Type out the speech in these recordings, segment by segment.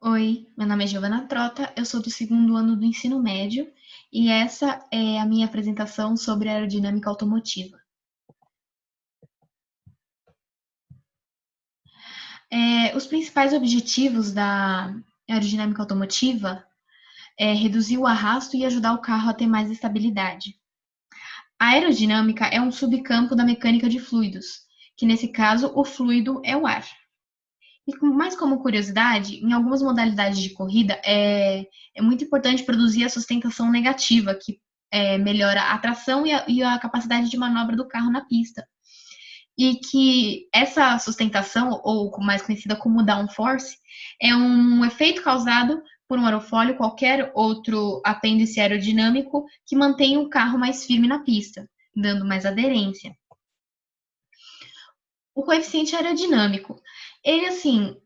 Oi, meu nome é Giovana Trota, eu sou do segundo ano do ensino médio e essa é a minha apresentação sobre aerodinâmica automotiva. Os principais objetivos da aerodinâmica automotiva é reduzir o arrasto e ajudar o carro a ter mais estabilidade. A aerodinâmica é um subcampo da mecânica de fluidos, que nesse caso o fluido é o ar. Mais como curiosidade, em algumas modalidades de corrida, é muito importante produzir a sustentação negativa, que melhora a tração e a capacidade de manobra do carro na pista. E que essa sustentação, ou mais conhecida como downforce, é um efeito causado por um aerofólio ou qualquer outro apêndice aerodinâmico que mantém o carro mais firme na pista, dando mais aderência. O coeficiente aerodinâmico, ele assim,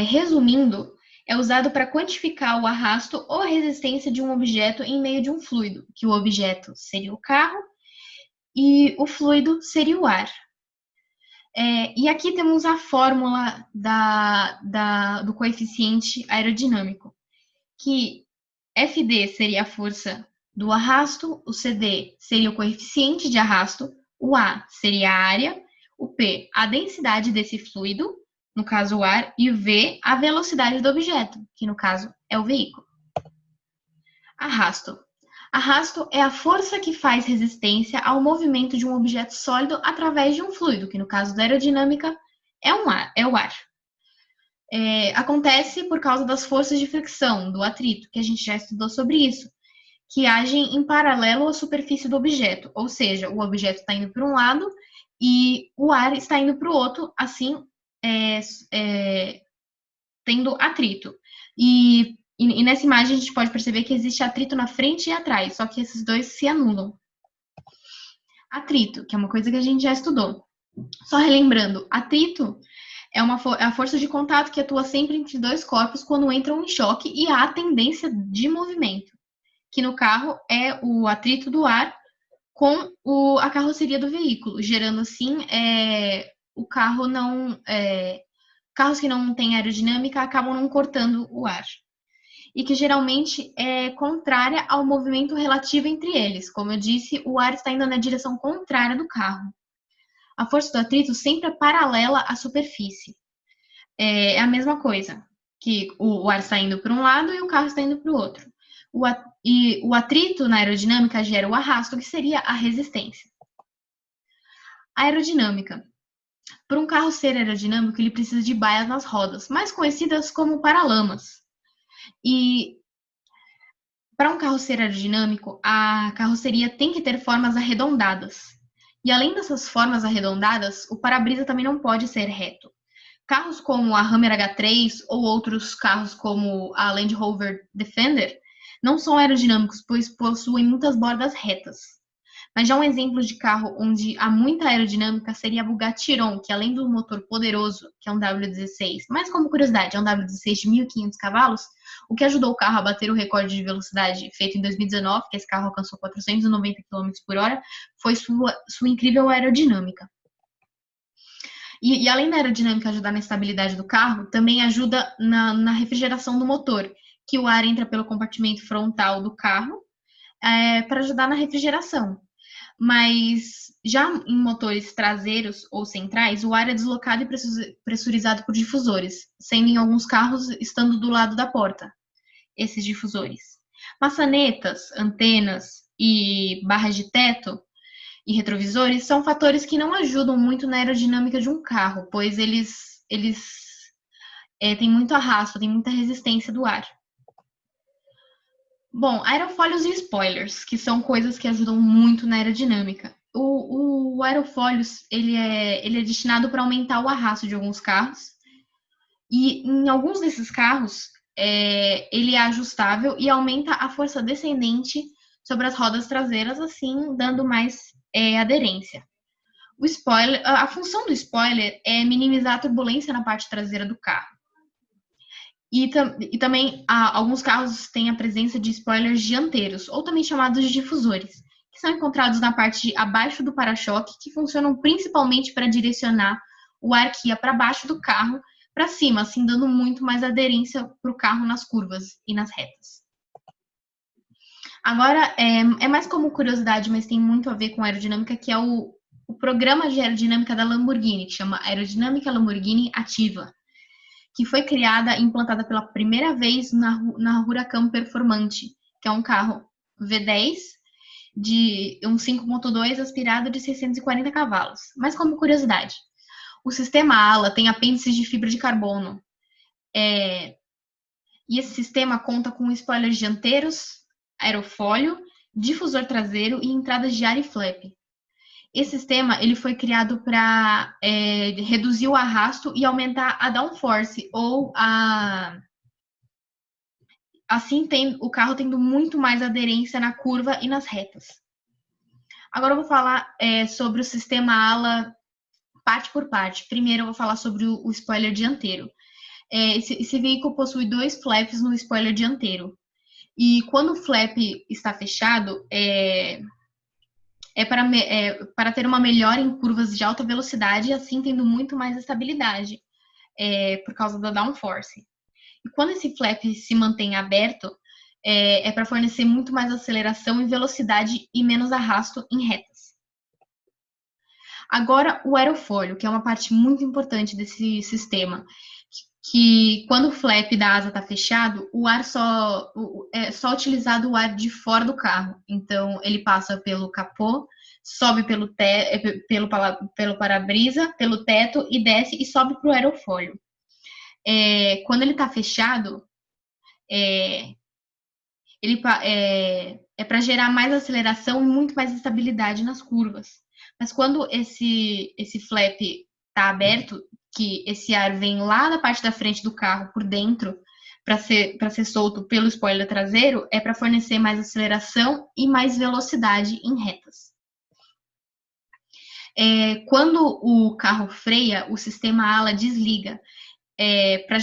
resumindo, é usado para quantificar o arrasto ou a resistência de um objeto em meio de um fluido, que o objeto seria o carro e o fluido seria o ar. E aqui temos a fórmula do coeficiente aerodinâmico, que FD seria a força do arrasto, o CD seria o coeficiente de arrasto, o A seria a área, o P a densidade desse fluido, no caso o ar, e o V a velocidade do objeto, que no caso é o veículo. Arrasto. Arrasto é a força que faz resistência ao movimento de um objeto sólido através de um fluido, que no caso da aerodinâmica é o ar. Acontece por causa das forças de fricção, do atrito, que a gente já estudou sobre isso, que agem em paralelo à superfície do objeto, ou seja, o objeto está indo para um lado e o ar está indo para o outro, assim, tendo atrito. E nessa imagem a gente pode perceber que existe atrito na frente e atrás, só que esses dois se anulam. Atrito, que é uma coisa que a gente já estudou. Só relembrando, atrito é a força de contato que atua sempre entre dois corpos quando entram em choque e há tendência de movimento, que no carro é o atrito do ar com a carroceria do veículo, gerando assim o carro não. Carros que não têm aerodinâmica acabam não cortando o ar. E que geralmente é contrária ao movimento relativo entre eles. Como eu disse, o ar está indo na direção contrária do carro. A força do atrito sempre é paralela à superfície. É a mesma coisa, que o ar está indo para um lado e o carro está indo para o outro. E o atrito na aerodinâmica gera o arrasto, que seria a resistência. Aerodinâmica. Para um carro ser aerodinâmico, ele precisa de baias nas rodas, mais conhecidas como paralamas. E para um carro ser aerodinâmico, a carroceria tem que ter formas arredondadas. E além dessas formas arredondadas, o para-brisa também não pode ser reto. Carros como a Hummer H3 ou outros carros como a Land Rover Defender não são aerodinâmicos, pois possuem muitas bordas retas. Mas já um exemplo de carro onde há muita aerodinâmica seria a Bugatti Chiron, que além do motor poderoso, que é um W16, mas como curiosidade, é um W16 de 1.500 cavalos, o que ajudou o carro a bater o recorde de velocidade feito em 2019, que esse carro alcançou 490 km por hora, foi sua incrível aerodinâmica. E além da aerodinâmica ajudar na estabilidade do carro, também ajuda na refrigeração do motor, que o ar entra pelo compartimento frontal do carro para ajudar na refrigeração. Mas já em motores traseiros ou centrais, o ar é deslocado e pressurizado por difusores, sendo em alguns carros estando do lado da porta, esses difusores. Maçanetas, antenas e barras de teto e retrovisores são fatores que não ajudam muito na aerodinâmica de um carro, pois eles têm muito arrasto, têm muita resistência do ar. Bom, aerofólios e spoilers, que são coisas que ajudam muito na aerodinâmica. O aerofólios, ele é destinado para aumentar o arrasto de alguns carros. E em alguns desses carros, ele é ajustável e aumenta a força descendente sobre as rodas traseiras, assim, dando mais aderência. O spoiler, a função do spoiler é minimizar a turbulência na parte traseira do carro. E também alguns carros têm a presença de spoilers dianteiros, ou também chamados de difusores, que são encontrados na parte de abaixo do para-choque, que funcionam principalmente para direcionar o ar que ia para baixo do carro, para cima, assim, dando muito mais aderência para o carro nas curvas e nas retas. Agora, é mais como curiosidade, mas tem muito a ver com aerodinâmica, que é o programa de aerodinâmica da Lamborghini, que chama Aerodinâmica Lamborghini Ativa, que foi criada e implantada pela primeira vez na Huracan Performante, que é um carro V10 de um 5.2 aspirado de 640 cavalos. Mas como curiosidade, o sistema ALA tem apêndices de fibra de carbono. E esse sistema conta com spoilers dianteiros, aerofólio, difusor traseiro e entradas de ar e flap. Esse sistema ele foi criado para reduzir o arrasto e aumentar a downforce, ou assim o carro tendo muito mais aderência na curva e nas retas. Agora eu vou falar sobre o sistema ALA parte por parte. Primeiro eu vou falar sobre o spoiler dianteiro. Esse veículo possui 2 flaps no spoiler dianteiro. E quando o flap está fechado, para ter uma melhora em curvas de alta velocidade, assim tendo muito mais estabilidade, por causa da downforce. E quando esse flap se mantém aberto, para fornecer muito mais aceleração e velocidade e menos arrasto em retas. Agora, o aerofólio, que é uma parte muito importante desse sistema, que quando o flap da asa está fechado, é só utilizado o ar de fora do carro. Então, ele passa pelo capô, sobe pelo para-brisa, pelo teto e desce e sobe para o aerofólio. Quando ele está fechado, é para gerar mais aceleração e muito mais estabilidade nas curvas. Mas quando esse flap está aberto, que esse ar vem lá da parte da frente do carro por dentro para ser solto pelo spoiler traseiro, é para fornecer mais aceleração e mais velocidade em retas. Quando o carro freia, o sistema ALA desliga para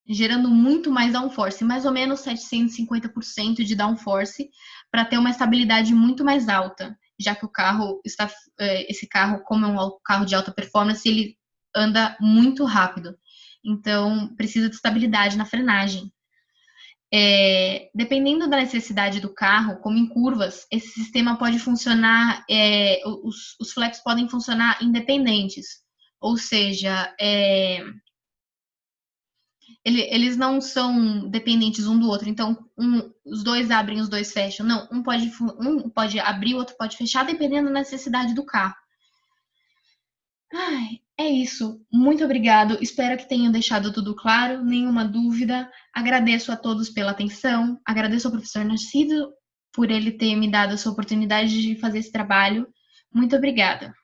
gerando muito mais downforce, mais ou menos 750% de downforce, para ter uma estabilidade muito mais alta, já que esse carro, como é um carro de alta performance, ele anda muito rápido. Então, precisa de estabilidade na frenagem. Dependendo da necessidade do carro, como em curvas, esse sistema pode funcionar, os flaps podem funcionar independentes, ou seja, eles não são dependentes um do outro. Então, os dois abrem, os dois fecham. Não, um pode abrir, o outro pode fechar, dependendo da necessidade do carro. É isso. Muito obrigado. Espero que tenham deixado tudo claro, nenhuma dúvida. Agradeço a todos pela atenção. Agradeço ao professor Narciso por ele ter me dado essa oportunidade de fazer esse trabalho. Muito obrigada.